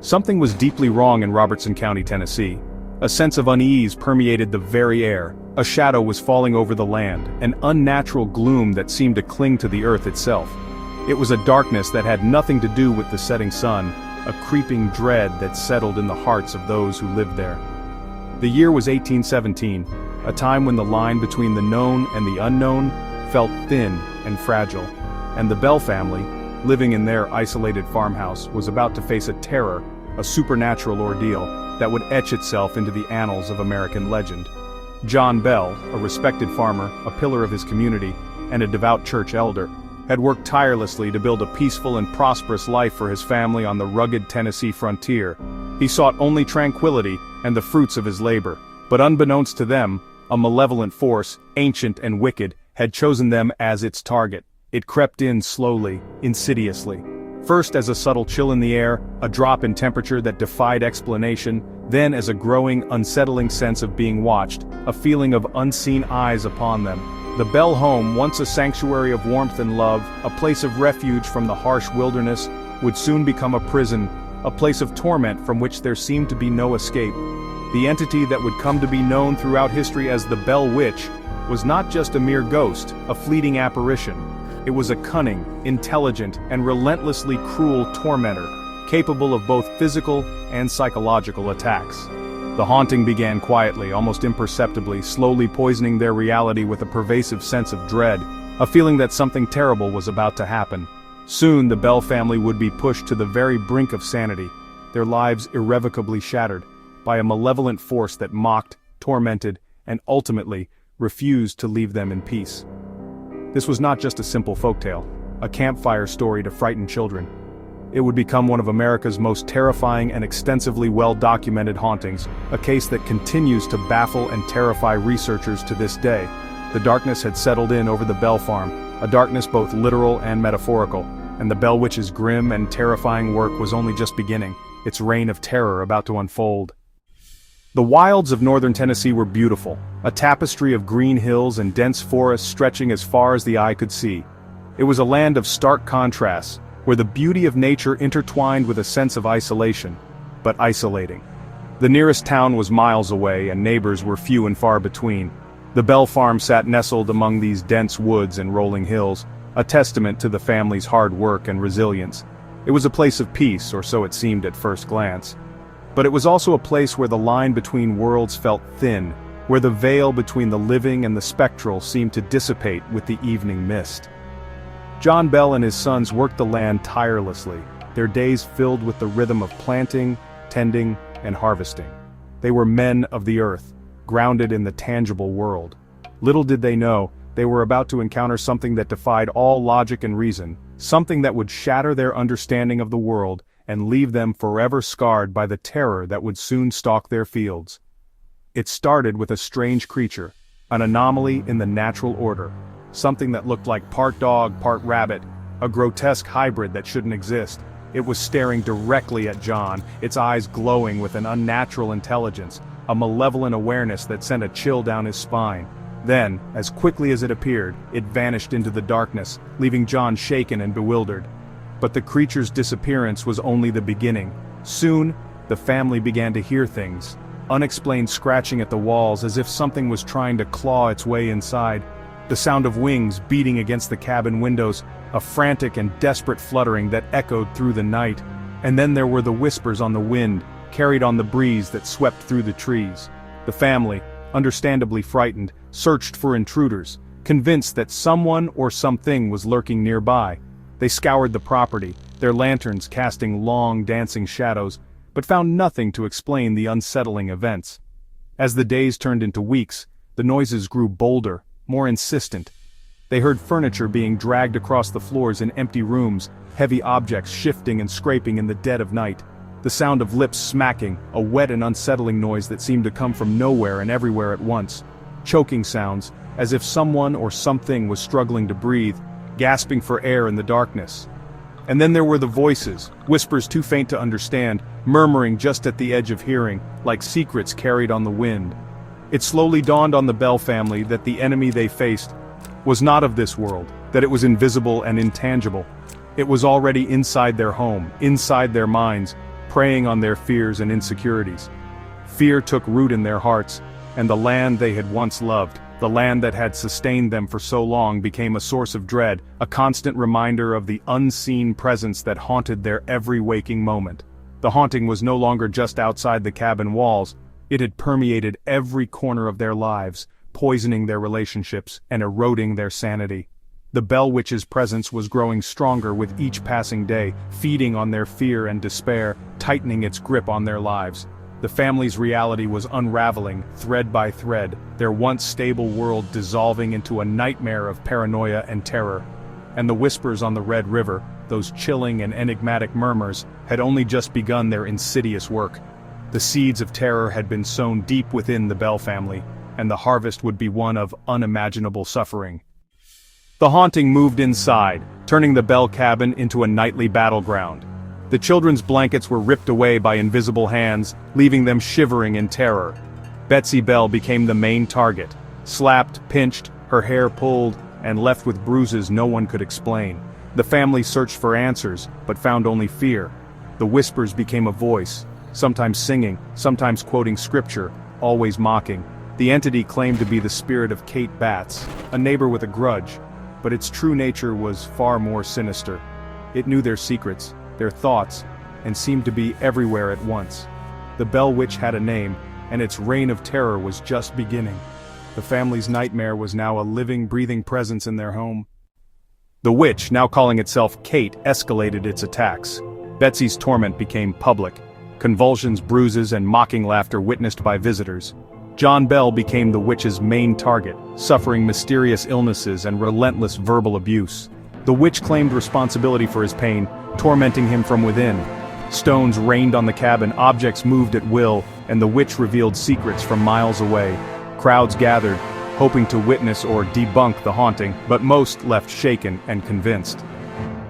Something was deeply wrong in Robertson County, Tennessee. A sense of unease permeated the very air. A shadow was falling over the land, an unnatural gloom that seemed to cling to the earth itself. It was a darkness that had nothing to do with the setting sun, a creeping dread that settled in the hearts of those who lived there. The year was 1817, a time when the line between the known and the unknown felt thin and fragile, and the Bell family, living in their isolated farmhouse, was about to face a terror, a supernatural ordeal, that would etch itself into the annals of American legend. John Bell, a respected farmer, a pillar of his community, and a devout church elder, had worked tirelessly to build a peaceful and prosperous life for his family on the rugged Tennessee frontier. He sought only tranquility and the fruits of his labor, but unbeknownst to them, a malevolent force, ancient and wicked, had chosen them as its target. It crept in slowly, insidiously. First as a subtle chill in the air, a drop in temperature that defied explanation, then as a growing, unsettling sense of being watched, a feeling of unseen eyes upon them. The Bell home, once a sanctuary of warmth and love, a place of refuge from the harsh wilderness, would soon become a prison, a place of torment from which there seemed to be no escape. The entity that would come to be known throughout history as the Bell Witch was not just a mere ghost, a fleeting apparition. It was a cunning, intelligent, and relentlessly cruel tormentor, capable of both physical and psychological attacks. The haunting began quietly, almost imperceptibly, slowly poisoning their reality with a pervasive sense of dread, a feeling that something terrible was about to happen. Soon the Bell family would be pushed to the very brink of sanity, their lives irrevocably shattered by a malevolent force that mocked, tormented, and ultimately refused to leave them in peace. This was not just a simple folktale, a campfire story to frighten children. It would become one of America's most terrifying and extensively well-documented hauntings, a case that continues to baffle and terrify researchers to this day. The darkness had settled in over the Bell farm, a darkness both literal and metaphorical, and the Bell Witch's grim and terrifying work was only just beginning, its reign of terror about to unfold. The wilds of northern Tennessee were beautiful, a tapestry of green hills and dense forests stretching as far as the eye could see. It was a land of stark contrasts, where the beauty of nature intertwined with a sense of isolation, but isolating. The nearest town was miles away and neighbors were few and far between. The Bell farm sat nestled among these dense woods and rolling hills, a testament to the family's hard work and resilience. It was a place of peace, or so it seemed at first glance. But it was also a place where the line between worlds felt thin, where the veil between the living and the spectral seemed to dissipate with the evening mist. John Bell and his sons worked the land tirelessly, their days filled with the rhythm of planting, tending, and harvesting. They were men of the earth, grounded in the tangible world. Little did they know, they were about to encounter something that defied all logic and reason, something that would shatter their understanding of the world and leave them forever scarred by the terror that would soon stalk their fields. It started with a strange creature, an anomaly in the natural order, something that looked like part dog, part rabbit, a grotesque hybrid that shouldn't exist. It was staring directly at John, its eyes glowing with an unnatural intelligence, a malevolent awareness that sent a chill down his spine. Then, as quickly as it appeared, it vanished into the darkness, leaving John shaken and bewildered. But the creature's disappearance was only the beginning. Soon, the family began to hear things, unexplained scratching at the walls as if something was trying to claw its way inside. The sound of wings beating against the cabin windows, a frantic and desperate fluttering that echoed through the night. And then there were the whispers on the wind, carried on the breeze that swept through the trees. The family, understandably frightened, searched for intruders, convinced that someone or something was lurking nearby. They scoured the property, their lanterns casting long, dancing shadows, but found nothing to explain the unsettling events. As the days turned into weeks, the noises grew bolder, more insistent. They heard furniture being dragged across the floors in empty rooms, heavy objects shifting and scraping in the dead of night. The sound of lips smacking, a wet and unsettling noise that seemed to come from nowhere and everywhere at once. Choking sounds, as if someone or something was struggling to breathe, gasping for air in the darkness. And then there were the voices, whispers too faint to understand, murmuring just at the edge of hearing, like secrets carried on the wind. It slowly dawned on the Bell family that the enemy they faced was not of this world, that it was invisible and intangible. It was already inside their home, inside their minds, preying on their fears and insecurities. Fear took root in their hearts, and the land they had once loved, the land that had sustained them for so long, became a source of dread, a constant reminder of the unseen presence that haunted their every waking moment. The haunting was no longer just outside the cabin walls, it had permeated every corner of their lives, poisoning their relationships and eroding their sanity. The Bell Witch's presence was growing stronger with each passing day, feeding on their fear and despair, tightening its grip on their lives. The family's reality was unraveling, thread by thread, their once stable world dissolving into a nightmare of paranoia and terror. And the whispers on the Red River, those chilling and enigmatic murmurs, had only just begun their insidious work. The seeds of terror had been sown deep within the Bell family, and the harvest would be one of unimaginable suffering. The haunting moved inside, turning the Bell cabin into a nightly battleground. The children's blankets were ripped away by invisible hands, leaving them shivering in terror. Betsy Bell became the main target, slapped, pinched, her hair pulled, and left with bruises no one could explain. The family searched for answers, but found only fear. The whispers became a voice, sometimes singing, sometimes quoting scripture, always mocking. The entity claimed to be the spirit of Kate Batts, a neighbor with a grudge, but its true nature was far more sinister. It knew their secrets, their thoughts, and seemed to be everywhere at once. The Bell Witch had a name, and its reign of terror was just beginning. The family's nightmare was now a living, breathing presence in their home. The witch, now calling itself Kate, escalated its attacks. Betsy's torment became public. Convulsions, bruises, and mocking laughter witnessed by visitors. John Bell became the witch's main target, suffering mysterious illnesses and relentless verbal abuse. The witch claimed responsibility for his pain, tormenting him from within. Stones rained on the cabin, objects moved at will, and the witch revealed secrets from miles away. Crowds gathered, hoping to witness or debunk the haunting, but most left shaken and convinced.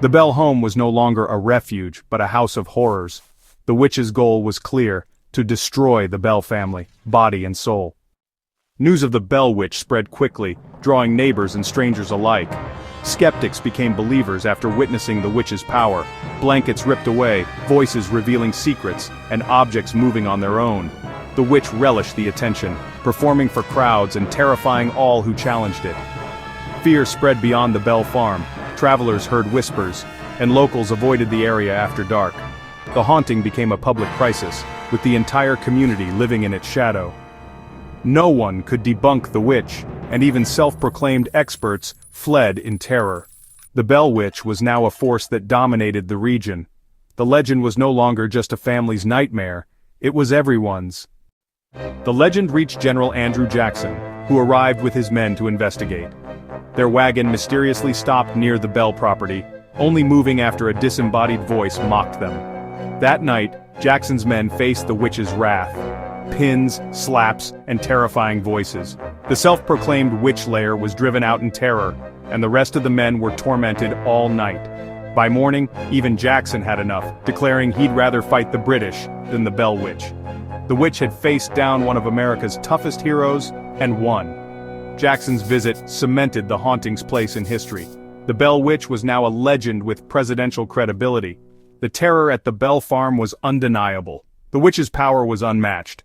The Bell home was no longer a refuge, but a house of horrors. The witch's goal was clear: to destroy the Bell family, body and soul. News of the Bell Witch spread quickly, drawing neighbors and strangers alike. Skeptics became believers after witnessing the witch's power, blankets ripped away, voices revealing secrets, and objects moving on their own. The witch relished the attention, performing for crowds and terrifying all who challenged it. Fear spread beyond the Bell farm, travelers heard whispers, and locals avoided the area after dark. The haunting became a public crisis, with the entire community living in its shadow. No one could debunk the witch, and even self-proclaimed experts fled in terror. The Bell Witch was now a force that dominated the region. The legend was no longer just a family's nightmare, it was everyone's. The legend reached General Andrew Jackson, who arrived with his men to investigate. Their wagon mysteriously stopped near the Bell property, only moving after a disembodied voice mocked them. That night, Jackson's men faced the witch's wrath. Pins, slaps, and terrifying voices. The self-proclaimed witch lair was driven out in terror, and the rest of the men were tormented all night. By morning, even Jackson had enough, declaring he'd rather fight the British than the Bell Witch. The witch had faced down one of America's toughest heroes, and won. Jackson's visit cemented the haunting's place in history. The Bell Witch was now a legend with presidential credibility. The terror at the Bell farm was undeniable. The witch's power was unmatched.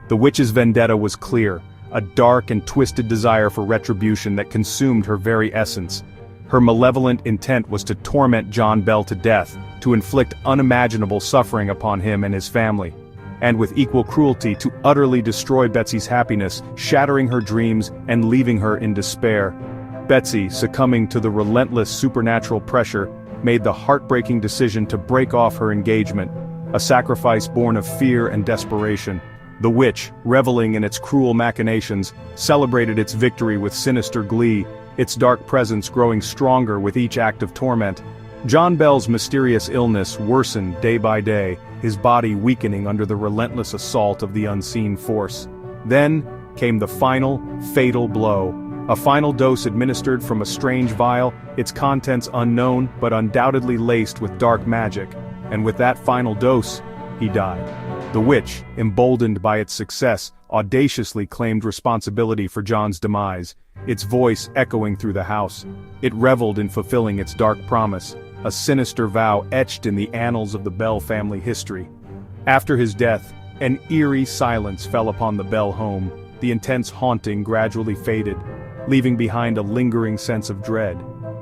The witch's vendetta was clear, a dark and twisted desire for retribution that consumed her very essence. Her malevolent intent was to torment John Bell to death, to inflict unimaginable suffering upon him and his family, and with equal cruelty to utterly destroy Betsy's happiness, shattering her dreams and leaving her in despair. Betsy, succumbing to the relentless supernatural pressure, made the heartbreaking decision to break off her engagement, a sacrifice born of fear and desperation. The witch, reveling in its cruel machinations, celebrated its victory with sinister glee, its dark presence growing stronger with each act of torment. John Bell's mysterious illness worsened day by day, his body weakening under the relentless assault of the unseen force. Then came the final, fatal blow. A final dose administered from a strange vial, its contents unknown but undoubtedly laced with dark magic. And with that final dose, he died. The witch, emboldened by its success, audaciously claimed responsibility for John's demise, its voice echoing through the house. It reveled in fulfilling its dark promise. a sinister vow etched in the annals of the Bell family history. After his death, an eerie silence fell upon the Bell home. The intense haunting gradually faded, leaving behind a lingering sense of dread.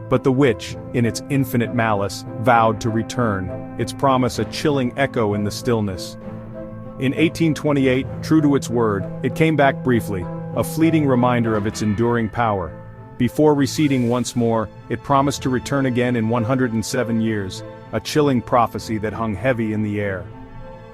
But the witch, in its infinite malice, vowed to return, its promise a chilling echo in the stillness. In 1828, true to its word, it came back briefly, a fleeting reminder of its enduring power. Before receding once more, it promised to return again in 107 years, a chilling prophecy that hung heavy in the air.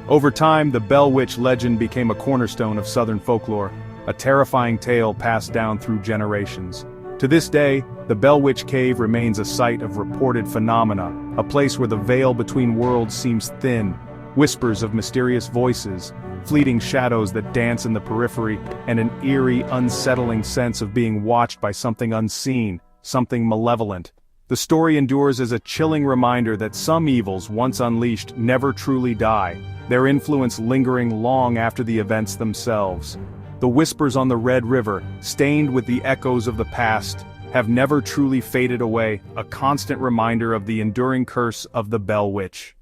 Over time, the Bell Witch legend became a cornerstone of Southern folklore, a terrifying tale passed down through generations. To this day, the Bell Witch Cave remains a site of reported phenomena, a place where the veil between worlds seems thin, whispers of mysterious voices, fleeting shadows that dance in the periphery, and an eerie, unsettling sense of being watched by something unseen, something malevolent. The story endures as a chilling reminder that some evils once unleashed never truly die, their influence lingering long after the events themselves. The whispers on the Red River, stained with the echoes of the past, have never truly faded away, a constant reminder of the enduring curse of the Bell Witch.